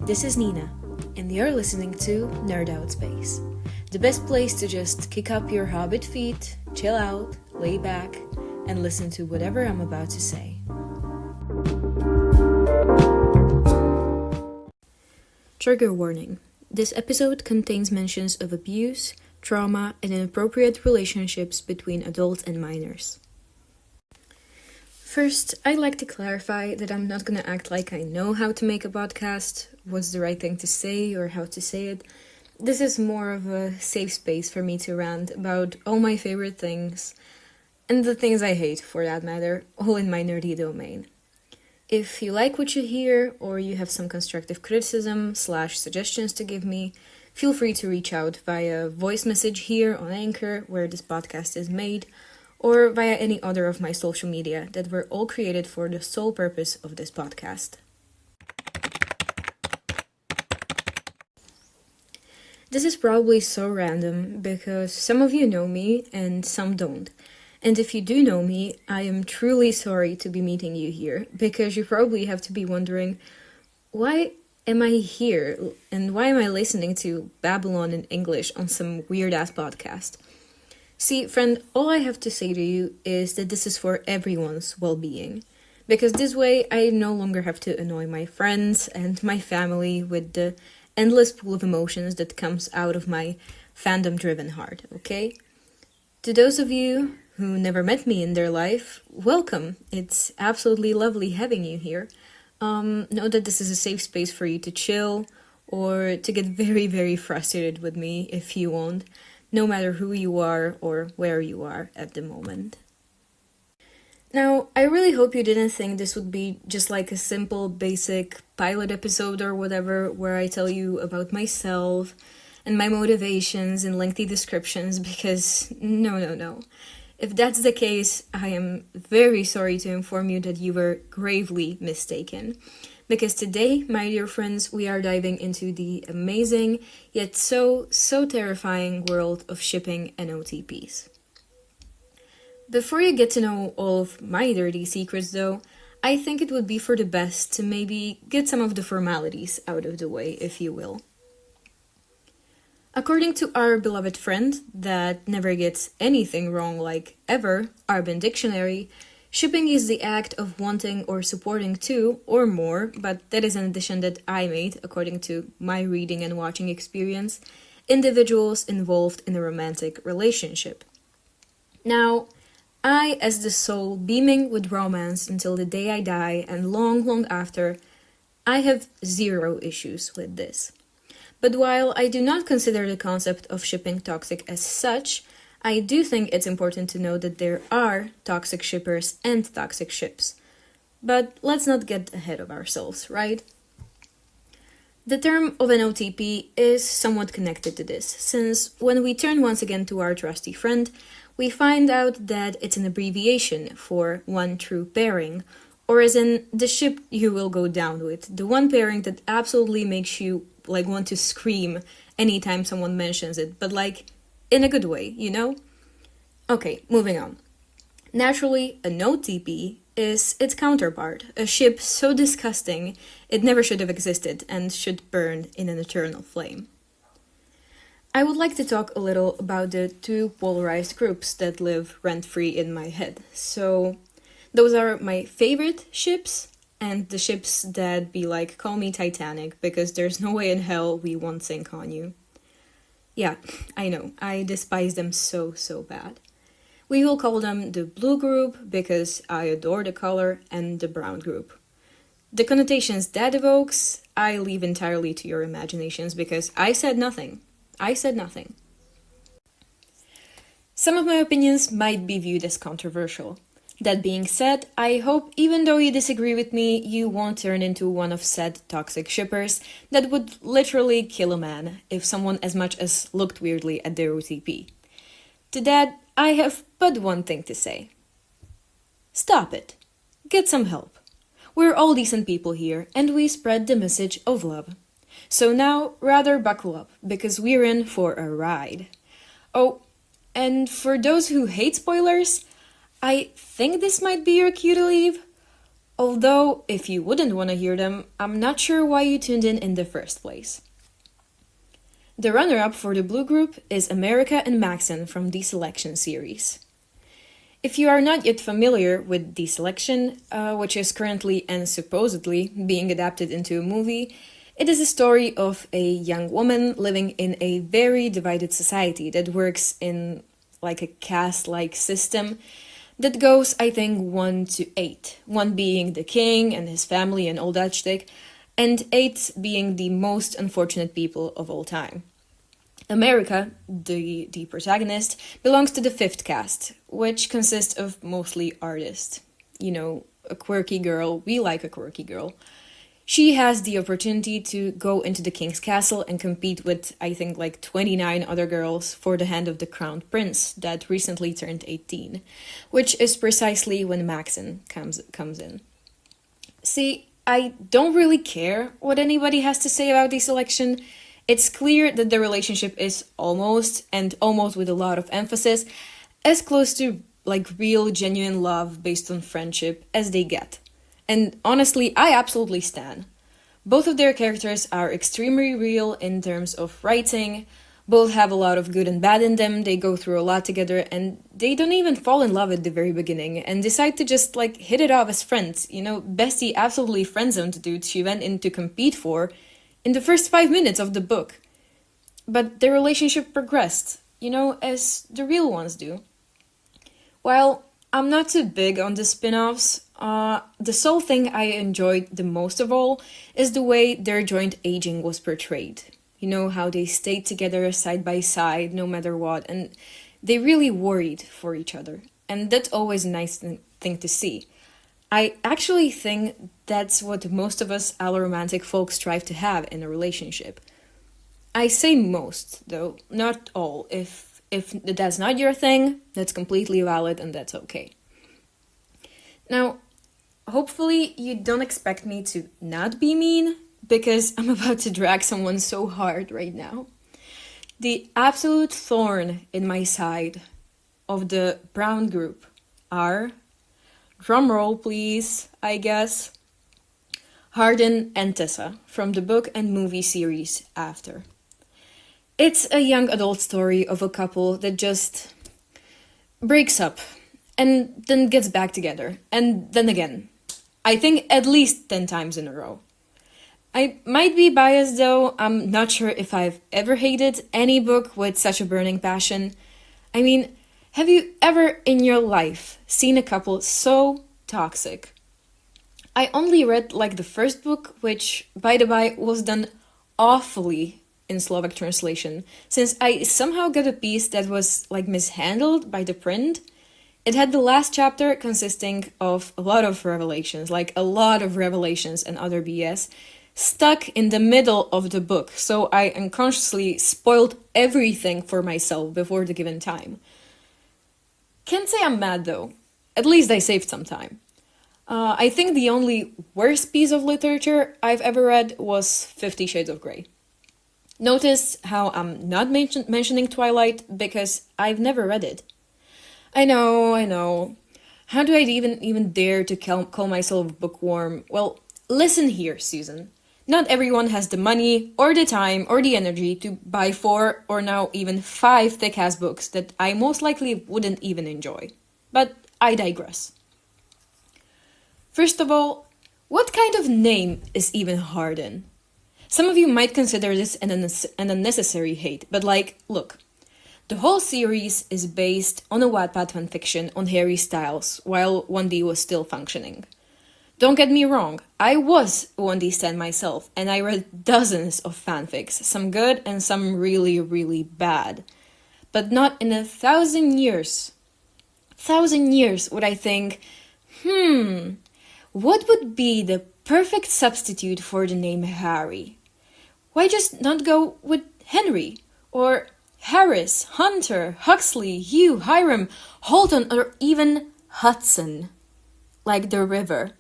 This is Nina, and you're listening to Nerd Out Space, the best place to just kick up your hobbit feet, chill out, lay back, and listen to whatever I'm about to say. Trigger warning. This episode contains mentions of abuse, trauma, and inappropriate relationships between adults and minors. First, I'd like to clarify that I'm not going to act like I know how to make a podcast, what's the right thing to say, or how to say it. This is more of a safe space for me to rant about all my favorite things, and the things I hate, for that matter, all in my nerdy domain. If you like what you hear, or you have some constructive criticism / suggestions to give me, feel free to reach out via voice message here on Anchor, where this podcast is made, or via any other of my social media that were all created for the sole purpose of this podcast. This is probably so random because some of you know me and some don't. And if you do know me, I am truly sorry to be meeting you here, because you probably have to be wondering, why am I here and why am I listening to Babylon in English on some weird-ass podcast? See, friend, all I have to say to you is that this is for everyone's well-being, because this way I no longer have to annoy my friends and my family with the endless pool of emotions that comes out of my fandom-driven heart, okay? To those of you who never met me in their life, welcome. It's absolutely lovely having you here. Know that this is a safe space for you to chill or to get very, very frustrated with me if you want, no matter who you are or where you are at the moment. Now, I really hope you didn't think this would be just like a simple, basic pilot episode or whatever, where I tell you about myself and my motivations and lengthy descriptions, because no. If that's the case, I am very sorry to inform you that you were gravely mistaken. Because today, my dear friends, we are diving into the amazing, yet so terrifying world of shipping and OTPs. Before you get to know all of my dirty secrets though, I think it would be for the best to maybe get some of the formalities out of the way, if you will. According to our beloved friend that never gets anything wrong like ever, Urban Dictionary, shipping is the act of wanting or supporting two or more, but that is an addition that I made according to my reading and watching experience, individuals involved in a romantic relationship. Now, I, as the soul beaming with romance until the day I die and long after, I have zero issues with this. But while I do not consider the concept of shipping toxic as such, I do think it's important to know that there are toxic shippers and toxic ships. But let's not get ahead of ourselves, right? The term of an OTP is somewhat connected to this, since when we turn once again to our trusty friend, we find out that it's an abbreviation for one true pairing, or as in the ship you will go down with, the one pairing that absolutely makes you want to scream anytime someone mentions it, but in a good way, you know? Okay, moving on. Naturally, a OTP is its counterpart, a ship so disgusting it never should have existed and should burn in an eternal flame. I would like to talk a little about the two polarized groups that live rent-free in my head. So, those are my favorite ships, and the ships that be like, call me Titanic, because there's no way in hell we won't sink on you. Yeah, I know, I despise them so bad. We will call them the blue group, because I adore the color, and the brown group. The connotations that evokes, I leave entirely to your imaginations, because I said nothing. Some of my opinions might be viewed as controversial. That being said, I hope even though you disagree with me, you won't turn into one of said toxic shippers that would literally kill a man if someone as much as looked weirdly at their OTP. To that, I have but one thing to say. Stop it. Get some help. We're all decent people here, and we spread the message of love. So now, rather buckle up, because we're in for a ride. Oh, and for those who hate spoilers, I think this might be your cue to leave. Although, if you wouldn't want to hear them, I'm not sure why you tuned in the first place. The runner-up for the blue group is America and Maxon from the Selection series. If you are not yet familiar with The Selection, which is currently and supposedly being adapted into a movie, it is a story of a young woman living in a very divided society that works in like a caste-like system that goes, I think, 1 to 8. 1 being the king and his family and all that shtick, and 8 being the most unfortunate people of all time. America, the protagonist, belongs to the 5th caste, which consists of mostly artists. You know, a quirky girl. We like a quirky girl. She has the opportunity to go into the king's castle and compete with, I think, like 29 other girls for the hand of the crowned prince that recently turned 18, which is precisely when Maxon comes in. See, I don't really care what anybody has to say about the selection. It's clear that the relationship is almost, and almost with a lot of emphasis, as close to like real, genuine love based on friendship as they get. And honestly, I absolutely stan. Both of their characters are extremely real in terms of writing. Both have a lot of good and bad in them. They go through a lot together, and they don't even fall in love at the very beginning and decide to just like hit it off as friends. You know, Bestie absolutely friendzoned the dude she went in to compete for in the first 5 minutes of the book. But their relationship progressed, you know, as the real ones do. While I'm not too big on the spin-offs, the sole thing I enjoyed the most of all is the way their joint aging was portrayed. You know, how they stayed together side by side no matter what, and they really worried for each other. And that's always a nice thing to see. I actually think that's what most of us alloromantic folks strive to have in a relationship. I say most, though, not all. If that's not your thing, that's completely valid and that's okay. Now, hopefully you don't expect me to not be mean, because I'm about to drag someone so hard right now. The absolute thorn in my side of the brown group are, drumroll please, I guess, Hardin and Tessa from the book and movie series After. It's a young adult story of a couple that just breaks up and then gets back together, and then again. I think at least 10 times in a row. I might be biased though, I'm not sure if I've ever hated any book with such a burning passion. I mean, have you ever in your life seen a couple so toxic? I only read like the first book, which, by the by, was done awfully in Slovak translation, since I somehow got a piece that was like mishandled by the print. It had the last chapter consisting of a lot of revelations, like a lot of revelations and other BS, stuck in the middle of the book, so I unconsciously spoiled everything for myself before the given time. Can't say I'm mad though. At least I saved some time. I think the only worst piece of literature I've ever read was 50 Shades of Grey. Notice how I'm not mentioning Twilight because I've never read it. I know. How do I even dare to call myself bookworm? Well, listen here, Susan. Not everyone has the money or the time or the energy to buy 4 or now even 5 thick-ass books that I most likely wouldn't even enjoy. But I digress. First of all, what kind of name is even Hardin? Some of you might consider this an unnecessary hate, but like, look. The whole series is based on a Wattpad fanfiction on Harry Styles while 1D was still functioning. Don't get me wrong, I was a 1D stan myself, and I read dozens of fanfics, some good and some really, really bad. But not in 1,000 years. 1,000 years would I think, what would be the perfect substitute for the name Harry? Why just not go with Henry? Or Harris, Hunter, Huxley, Hugh, Hiram, Holton, or even Hudson, like the river.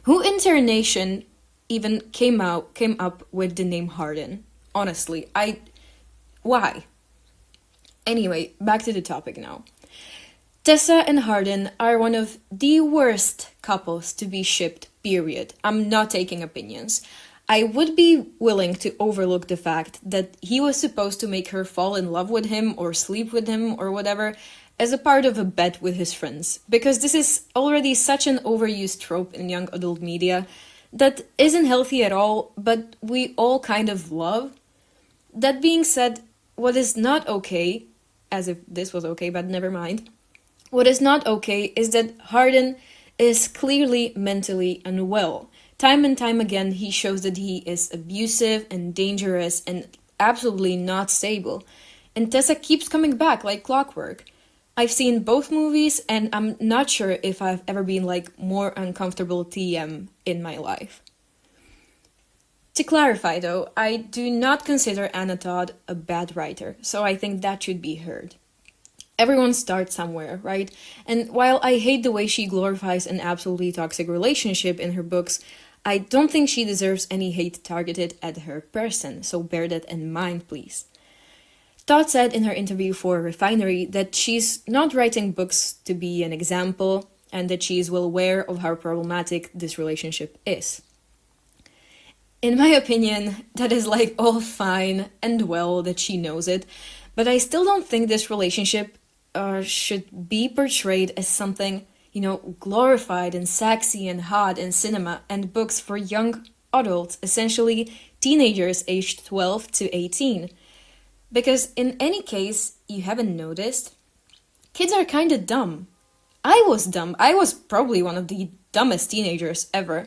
Who in their nation even came up with the name Hardin? Honestly, why? Anyway, back to the topic now. Tessa and Hardin are one of the worst couples to be shipped, period. I'm not taking opinions. I would be willing to overlook the fact that he was supposed to make her fall in love with him or sleep with him or whatever as a part of a bet with his friends, because this is already such an overused trope in young adult media that isn't healthy at all, but we all kind of love. That being said, what is not okay, as if this was okay, but never mind, what is not okay is that Hardin is clearly mentally unwell. Time and time again, he shows that he is abusive and dangerous and absolutely not stable. And Tessa keeps coming back like clockwork. I've seen both movies, and I'm not sure if I've ever been like more uncomfortable TM in my life. To clarify though, I do not consider Anna Todd a bad writer, so I think that should be heard. Everyone starts somewhere, right? And while I hate the way she glorifies an absolutely toxic relationship in her books, I don't think she deserves any hate targeted at her person, so bear that in mind, please. Todd said in her interview for Refinery that she's not writing books to be an example, and that she is well aware of how problematic this relationship is. In my opinion, that is like all fine and well that she knows it, but I still don't think this relationship should be portrayed as something, glorified and sexy and hot in cinema and books for young adults, essentially teenagers aged 12 to 18. Because in any case, you haven't noticed, kids are kind of dumb. I was dumb. I was probably one of the dumbest teenagers ever.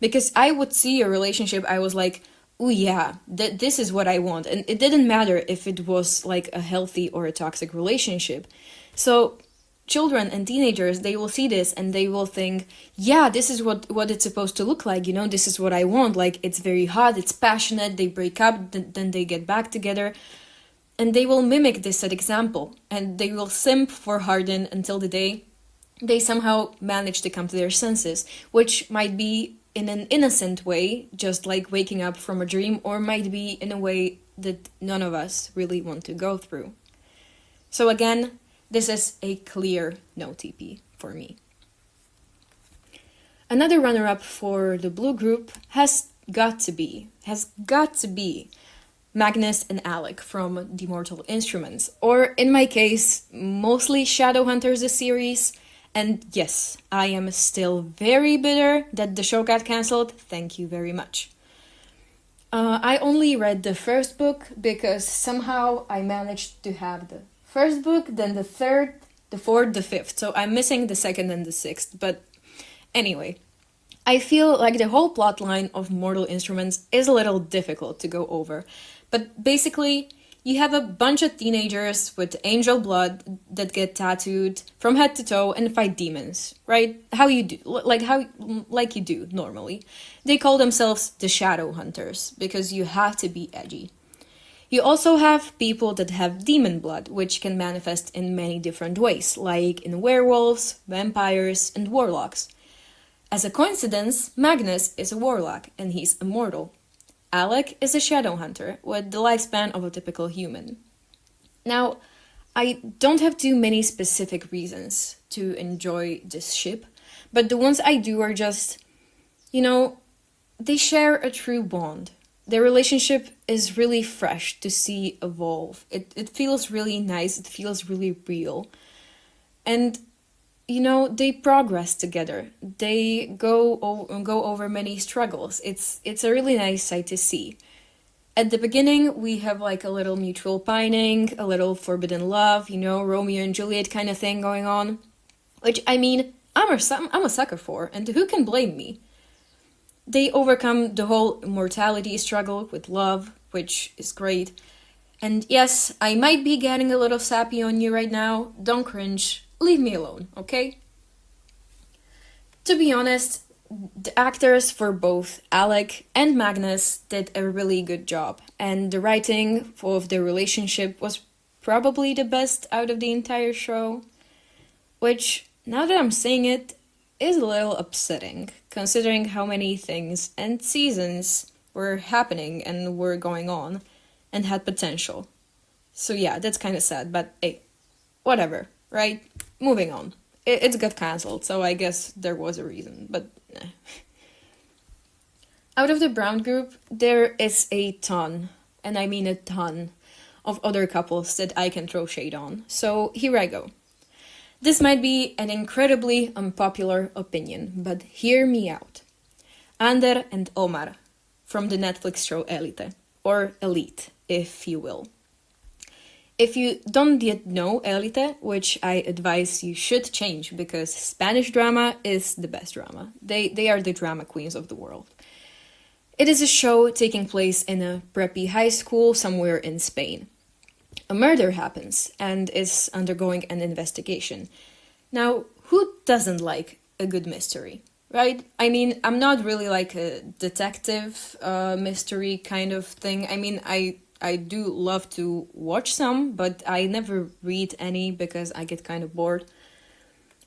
Because I would see a relationship, I was like, oh yeah, this is what I want. And it didn't matter if it was like a healthy or a toxic relationship. So children and teenagers, they will see this and they will think, yeah, this is what it's supposed to look like. This is what I want. Like, it's very hot, it's passionate, they break up, then they get back together. And they will mimic this as example. And they will simp for Hardin until the day they somehow manage to come to their senses, which might be in an innocent way, just like waking up from a dream, or might be in a way that none of us really want to go through. So again, this is a clear no TP for me. Another runner-up for the blue group has got to be Magnus and Alec from The Mortal Instruments, or in my case, mostly Shadowhunters, the series. And yes, I am still very bitter that the show got cancelled. Thank you very much. I only read the first book because somehow I managed to have the first book, then the third, the fourth, the fifth. So I'm missing the second and the sixth. But anyway, I feel like the whole plotline of Mortal Instruments is a little difficult to go over. But basically, you have a bunch of teenagers with angel blood that get tattooed from head to toe and fight demons, right? How you do, like you do normally. They call themselves the Shadowhunters because you have to be edgy. You also have people that have demon blood, which can manifest in many different ways, like in werewolves, vampires, and warlocks. As a coincidence, Magnus is a warlock and he's immortal. Alec is a Shadowhunter with the lifespan of a typical human. Now, I don't have too many specific reasons to enjoy this ship, but the ones I do are just, they share a true bond. Their relationship is really fresh to see evolve. It feels really nice, it feels really real. And they progress together. They go over many struggles. It's a really nice sight to see. At the beginning, we have like a little mutual pining, a little forbidden love, Romeo and Juliet kind of thing going on. Which, I'm a sucker for, and who can blame me? They overcome the whole immortality struggle with love, which is great. And yes, I might be getting a little sappy on you right now. Don't cringe. Leave me alone, okay? To be honest, the actors for both Alec and Magnus did a really good job, and the writing of their relationship was probably the best out of the entire show, which, now that I'm saying it, is a little upsetting, considering how many things and seasons were happening and were going on, and had potential. So yeah, that's kind of sad, but hey, whatever, right? moving on. It got cancelled, so I guess there was a reason, but nah. Out of the brown group, there is a ton, and I mean a ton, of other couples that I can throw shade on. So here I go. This might be an incredibly unpopular opinion, but hear me out. Ander and Omar, from the Netflix show Elite, or Elite, if you will. If you don't yet know Elite, which I advise you should change because Spanish drama is the best drama. They are the drama queens of the world. It is a show taking place in a preppy high school somewhere in Spain. A murder happens and is undergoing an investigation. Now, who doesn't like a good mystery, right? I mean, I'm not really like a detective mystery kind of thing. I mean, I do love to watch some, but I never read any because I get kind of bored.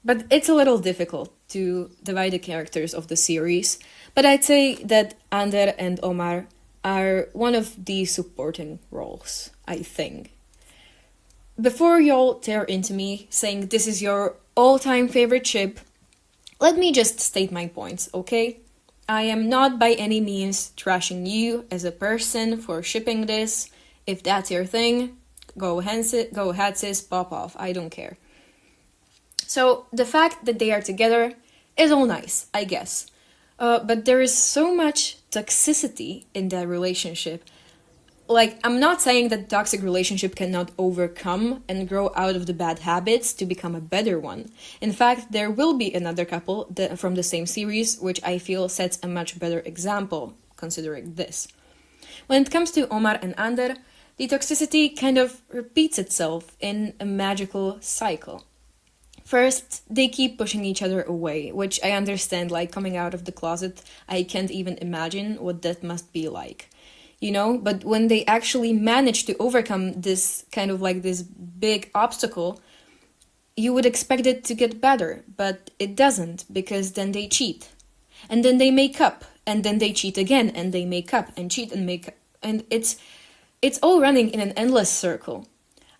But it's a little difficult to divide the characters of the series. But I'd say that Ander and Omar are one of the supporting roles, I think. Before y'all tear into me saying this is your all-time favorite ship, let me just state my points, okay? I am not by any means trashing you as a person for shipping this. If that's your thing, go ahead sis, pop off, I don't care. So the fact that they are together is all nice, I guess. But there is so much toxicity in that relationship. Like, I'm not saying that toxic relationship cannot overcome and grow out of the bad habits to become a better one. In fact, there will be another couple from the same series, which I feel sets a much better example, considering this. When it comes to Omar and Ander, the toxicity kind of repeats itself in a magical cycle. First, they keep pushing each other away, which I understand, like coming out of the closet, I can't even imagine what that must be like. You know, but when they actually manage to overcome this kind of like this big obstacle, you would expect it to get better, but it doesn't, because then they cheat. And then they make up, and then they cheat again, and they make up, and cheat and make up. And it's all running in an endless circle.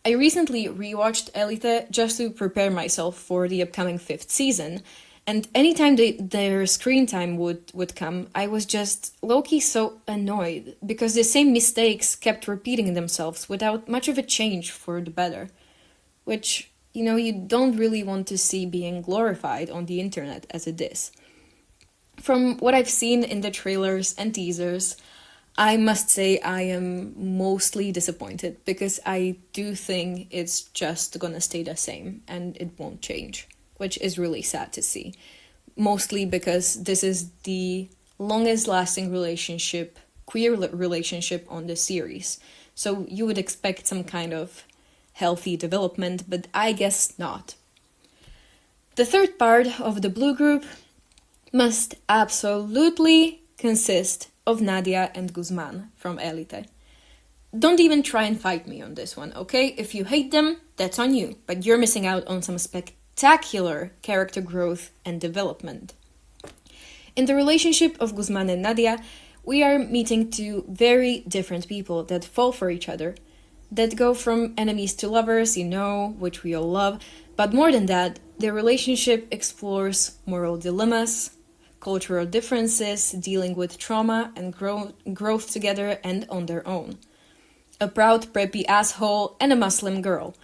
I recently rewatched Elite just to prepare myself for the upcoming 5th season, and anytime their screen time would come, I was just low-key so annoyed, because the same mistakes kept repeating themselves without much of a change for the better. Which, you know, you don't really want to see being glorified on the internet as it is. From what I've seen in the trailers and teasers, I must say I am mostly disappointed, because I do think it's just gonna stay the same and it won't change, which is really sad to see. Mostly because this is the longest lasting relationship, queer relationship on the series. So you would expect some kind of healthy development, but I guess not. The third part of the blue group must absolutely consist of Nadia and Guzman from Elite. Don't even try and fight me on this one, okay? If you hate them, that's on you, but you're missing out on some spectacular character growth and development. In the relationship of Guzman and Nadia, we are meeting two very different people that fall for each other, that go from enemies to lovers, you know, which we all love, but more than that, their relationship explores moral dilemmas, cultural differences, dealing with trauma and growth together and on their own. A proud, preppy asshole and a Muslim girl.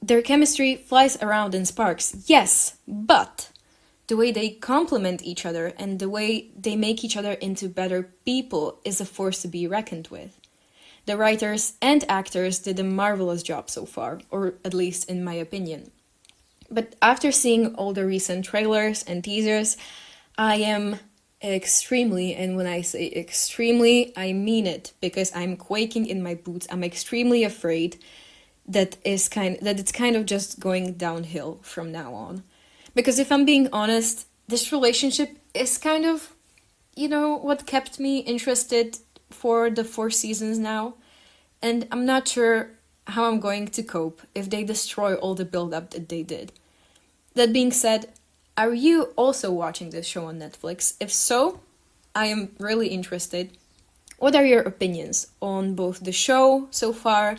Their chemistry flies around in sparks, yes, but the way they complement each other and the way they make each other into better people is a force to be reckoned with. The writers and actors did a marvelous job so far, or at least in my opinion. But after seeing all the recent trailers and teasers, I am extremely, and when I say extremely, I mean it, because I'm quaking in my boots. I'm extremely afraid that it's kind of just going downhill from now on. Because if I'm being honest, this relationship is kind of, you know, what kept me interested for the 4 seasons now. And I'm not sure how I'm going to cope if they destroy all the build-up that they did. That being said, are you also watching this show on Netflix? If so, I am really interested. What are your opinions on both the show so far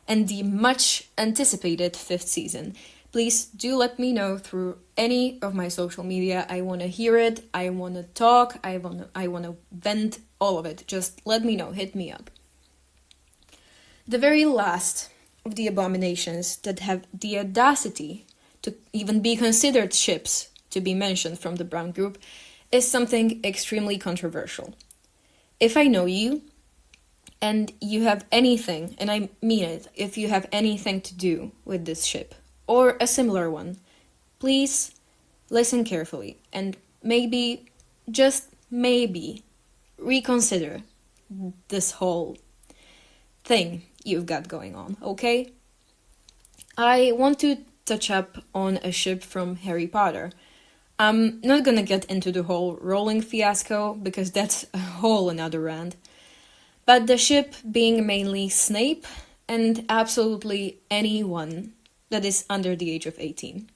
and the much anticipated 5th season? please do let me know through any of my social media. I want to hear it. I want to talk. I want to vent, all of it. Just let me know. Hit me up. The very last of the abominations that have the audacity to even be considered ships to be mentioned from the Brown group is something extremely controversial. If I know you, and you have anything, and I mean it, if you have anything to do with this ship, or a similar one, please listen carefully and maybe, just maybe, reconsider this whole thing you've got going on, okay? I want to touch up on a ship from Harry Potter. I'm not gonna get into the whole Rowling fiasco, because that's a whole another rant. But the ship being mainly Snape and absolutely anyone that is under the age of 18.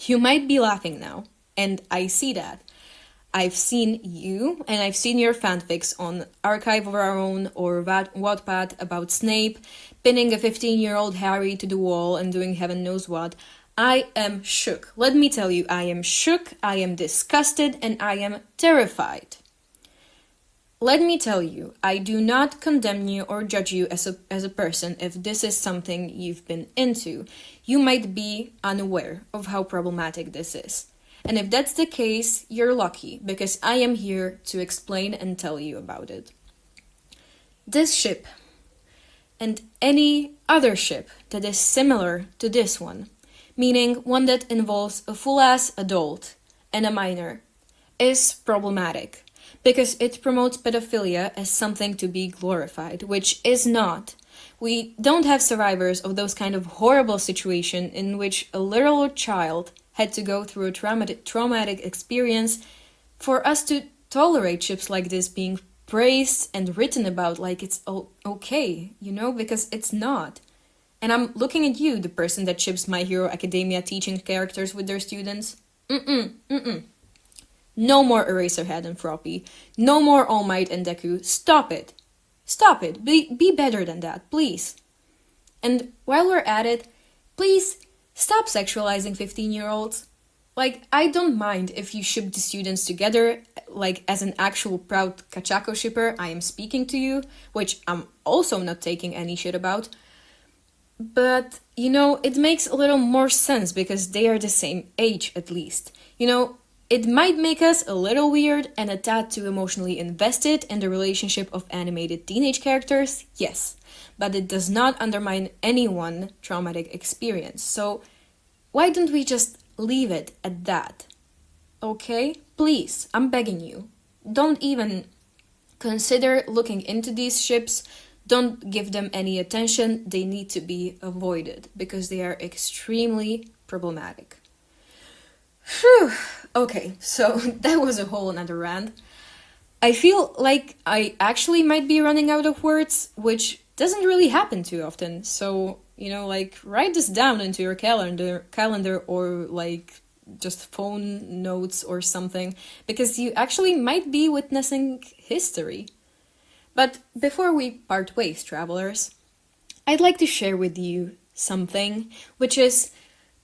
You might be laughing now, and I see that. I've seen you, and I've seen your fanfics on Archive of Our Own or Wattpad about Snape pinning a 15-year-old Harry to the wall and doing heaven knows what. I am shook. Let me tell you, I am shook, I am disgusted, and I am terrified. Let me tell you, I do not condemn you or judge you as a person if this is something you've been into. You might be unaware of how problematic this is. And if that's the case, you're lucky, because I am here to explain and tell you about it. This ship, and any other ship that is similar to this one, meaning one that involves a full-ass adult and a minor, is problematic. Because it promotes pedophilia as something to be glorified, which is not. We don't have survivors of those kind of horrible situations in which a literal child had to go through a traumatic experience for us to tolerate ships like this being praised and written about like it's okay, because it's not. And I'm looking at you, the person that ships My Hero Academia teaching characters with their students. No more Eraserhead and Froppy. No more All Might and Deku. Stop it. Stop it. Be better than that, please. And while we're at it, please stop sexualizing 15-year-olds. Like, I don't mind if you ship the students together, like as an actual proud Kachako shipper, I am speaking to you, which I'm also not taking any shit about. But, it makes a little more sense because they are the same age at least. It might make us a little weird and a tad too emotionally invested in the relationship of animated teenage characters, yes, but it does not undermine anyone's traumatic experience. So why don't we just leave it at that? Okay? Please, I'm begging you. Don't even consider looking into these ships. Don't give them any attention. They need to be avoided because they are extremely problematic. Phew. Okay, so that was a whole another rant. I feel like I actually might be running out of words, which doesn't really happen too often. So, write this down into your calendar or just phone notes or something, because you actually might be witnessing history. But before we part ways, travelers, I'd like to share with you something, which is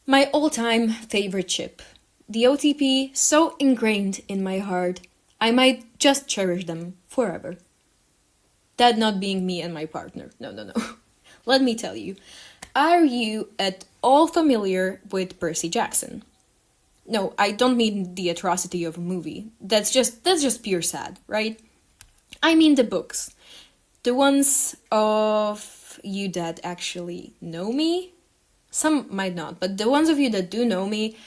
my all-time favorite ship. The OTP, so ingrained in my heart, I might just cherish them forever. That not being me and my partner. No. Let me tell you. Are you at all familiar with Percy Jackson? No, I don't mean the atrocity of a movie. That's just pure sad, right? I mean the books. The ones of you that actually know me. Some might not, but the ones of you that do know me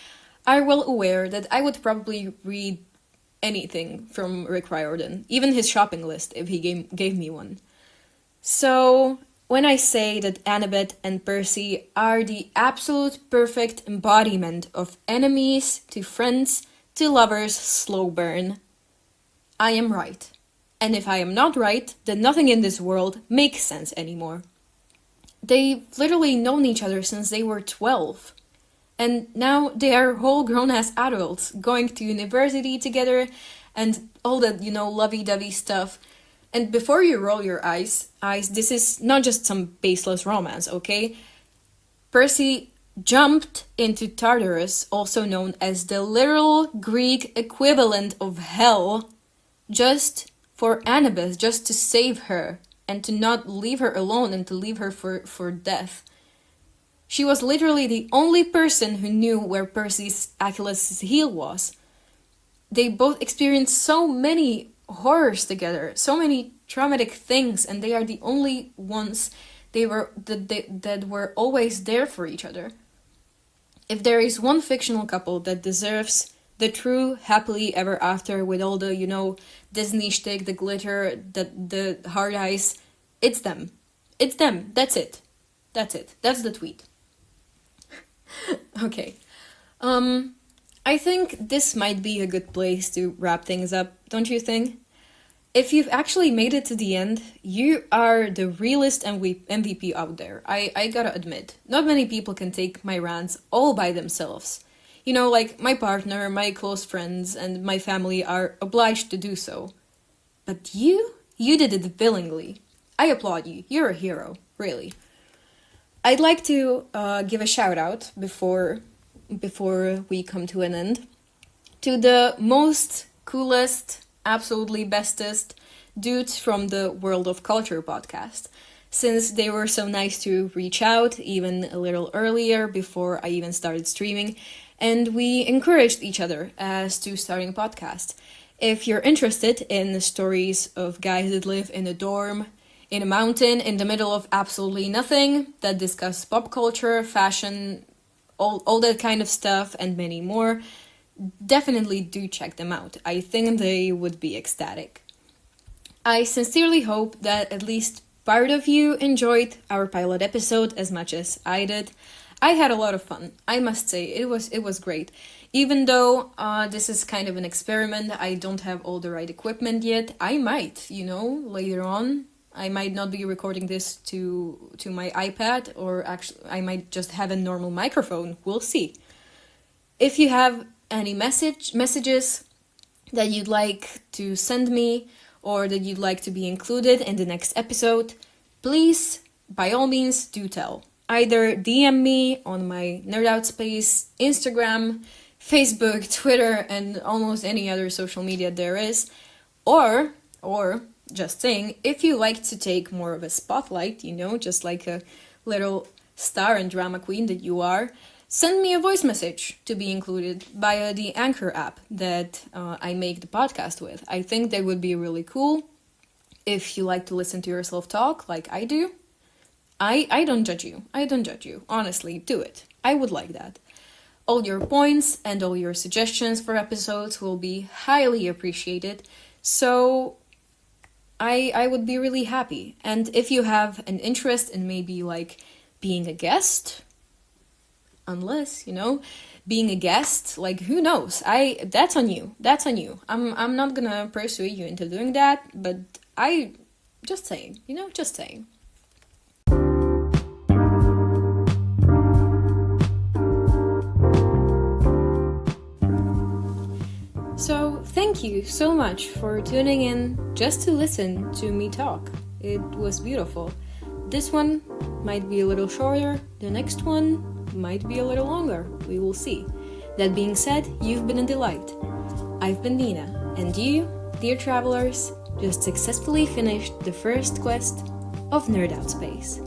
are well aware that I would probably read anything from Rick Riordan, even his shopping list if he gave me one. So, when I say that Annabeth and Percy are the absolute perfect embodiment of enemies to friends to lovers slow burn, I am right. And if I am not right, then nothing in this world makes sense anymore. They've literally known each other since they were 12. And now they are whole grown-ass adults, going to university together and all that, lovey-dovey stuff. And before you roll your eyes, this is not just some baseless romance, okay? Percy jumped into Tartarus, also known as the literal Greek equivalent of hell, just for Annabeth, just to save her and to not leave her alone and to leave her for death. She was literally the only person who knew where Percy's Achilles' heel was. They both experienced so many horrors together, so many traumatic things, and they are the only ones that were always there for each other. If there is one fictional couple that deserves the true happily ever after with all the, Disney shtick, the glitter, the hard eyes, it's them. It's them. That's it. That's it. That's the tweet. Okay. I think this might be a good place to wrap things up, don't you think? If you've actually made it to the end, you are the realest MVP out there. I gotta admit, not many people can take my rants all by themselves. Like my partner, my close friends, and my family are obliged to do so. But you did it willingly. I applaud you. You're a hero, really. I'd like to give a shout out before we come to an end to the most coolest, absolutely bestest dudes from the World of Culture podcast, since they were so nice to reach out even a little earlier before I even started streaming, and we encouraged each other as to starting a podcast. If you're interested in the stories of guys that live in a dorm, in a mountain, in the middle of absolutely nothing, that discuss pop culture, fashion, all that kind of stuff, and many more, definitely do check them out. I think they would be ecstatic. I sincerely hope that at least part of you enjoyed our pilot episode as much as I did. I had a lot of fun, I must say. It was great. Even though this is kind of an experiment, I don't have all the right equipment yet. I might, later on. I might not be recording this to my iPad, or actually I might just have a normal microphone. We'll see. If you have any messages that you'd like to send me or that you'd like to be included in the next episode, please, by all means, do tell. Either DM me on my Nerd Out Space, Instagram, Facebook, Twitter, and almost any other social media there is, or just saying, if you like to take more of a spotlight, just like a little star and drama queen that you are, send me a voice message to be included via the Anchor app that I make the podcast with. I think that would be really cool. If you like to listen to yourself talk like I do, I don't judge you. I don't judge you. Honestly, do it. I would like that. All your points and all your suggestions for episodes will be highly appreciated. So I would be really happy. And if you have an interest in maybe like being a guest, unless, being a guest, like who knows? That's on you. That's on you. I'm not gonna persuade you into doing that, but just saying, just saying. So, thank you so much for tuning in just to listen to me talk. It was beautiful. This one might be a little shorter, the next one might be a little longer. We will see. That being said, you've been a delight. I've been Nina, and you, dear travelers, just successfully finished the first quest of Nerd Out Space.